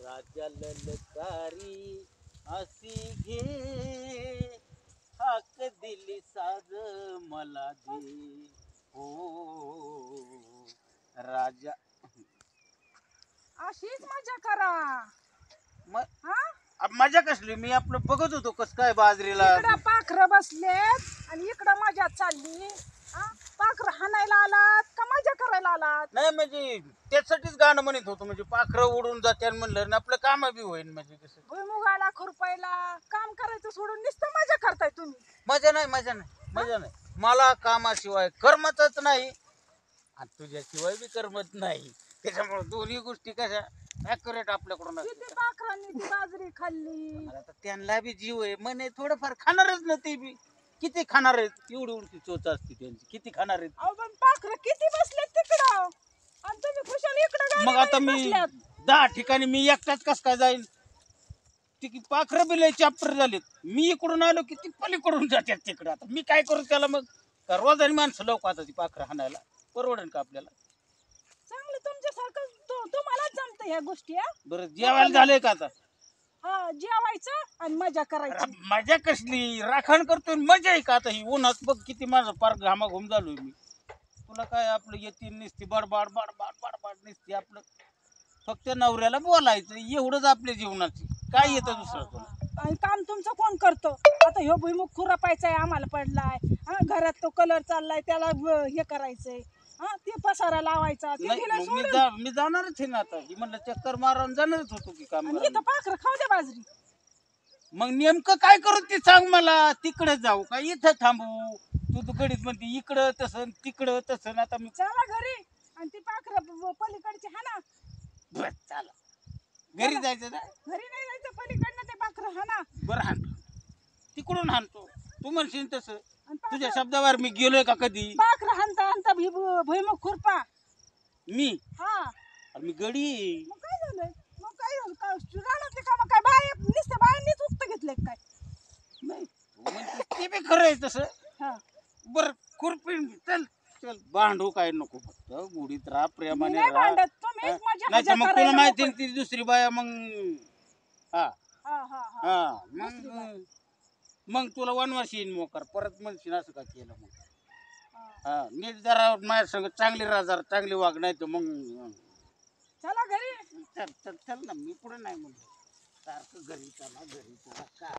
राजा ललकारी अशी घे, हाक दिली साज मला दे. हो राजा. अशीच मजा करा. म- हा मजा कसली, मी आपलं बघत होतो कस काय बाजरीला. इकडं पाखरं बसलेत आणि इकडं मजा चालली. हा पाखरं हाणायला आलात का मजा करायला आलात? नाही म्हणजे त्यासाठीच गाणं म्हणत होतो, म्हणजे पाखरं उडून जाते म्हणलं आणि आपलं काम बी होईल. म्हणजे कसं भुईमुगाला खुरपायला काम करायचं सोडून नुसतं मजा करताय तुम्ही. मजा नाही, मजा नाही, मजा नाही. मला कामाशिवाय करमतच नाही आणि तुझ्याशिवाय बी करमत नाही. त्याच्यामुळे दोन्ही गोष्टी कशा ऍक्युरेट आपल्याकडून किती असतात. पाखरांनी ती बाजरी खाल्ली. आता त्यांना बी जीव आहे, म्हणे थोडंफार खाणारच ना ते बी. किती खाणार आहेत, एवढी उलटी चोच असते त्यांची, किती खाणार आहेत. अहो पण पाखरं किती बसलेत तिकडं आणि तुम्ही खुशाल इकडं मग आता गाडीमध्ये मी बसल्यात. 10 ठिकाणी मी एकटाच कस काय जाईल? ती पाखरं बी लय चॅप्टर झालीत. मी इकडून आलो की ती पलीकडून जातात तिकडं. आता मी काय करू त्याला? मग का रोजानी माणसं लोक आता ती पाखरं हाणायला परवडेल का आपल्याला? चांगलं तुमच्यासारखं तुम्हालाच जमतं ह्या गोष्टी. हा बरं जेवायला झालंय का आता? हा, जेवायचं आणि मजा करायची. मजा कसली, राखण करतोय मजा आहे का? आता ही उन्हात बघ किती माझं पार घामाघूम झालोय मी. तुला काय आपलं येते नुसती बडबाड बडबाड बडबाड नुसती. आपलं फक्त नवऱ्याला बोलायचं एवढंच आपल्या जीवनाची. काय येतं दुसरं तुला? आणि काम तुमचं कोण करतो? आता ह्यो भुईमुग खुरापायचा आम्हाला पडलाय. हा घरात तो कलर चाललाय त्याला हे करायचंय. हा ते पसारा लावायचा ते नाही दिलं मग सोडून. मी जाणारच आहे ना आता. ही म्हणलं चक्कर मारून जाणारच होतो की काम आणि करायला. इथं पाखरं खाऊ द्या बाजरी. मग नेमकं काय करू ते सांग मला. तिकडे जाऊ का इथं थांबू? तू गडीत म्हणते इकडं तसं तिकडं तसं. आता मी चला घरी आणि ती पाखरं पलीकडची हा ना. बरं चला घरी जायचं ना. घरी नाही जायचं, पलीकडनं ते पाखरं हा ना. बरं हाणतो तिकडून हाणतो. तू म्हणशील तसं. आणि तुझ्या शब्दावर मी गेलोय का कधी? पाखरं हाणता हाणता भुईमुग खुरपा. मी हा अरे मी गडी आहे. मग काय झालंय? मग काय झालं? रानातली कामं काय बाय नुसतं बायांनीच उक्त घेतलंय काय? नाही तू म्हणतेस ते बी खरं आहे तसं. हा बरं खुरपीन चल चल. भांडू काय नको, फक्त गुढीत राहा, मी प्रेमाने नाही राहा. भांडत, तुम्हीच मजा नाही तर मजा मग तुला करायला माहिती मोकळे. ती दुसरी बाया मग. हा हा हा हा हा दुसरी बाया. मग तुला वनवाशी येईन मोकार परत म्हणशील असं का केलं मग. हा. हा नीट जरा माझ्या संग चांगली राहा, जरा चांगली वाग, नाही तर मग चला घरी. चल चल चल ना. मी पुढे नाही म्हणतो सारखं घरी चला घरी चला.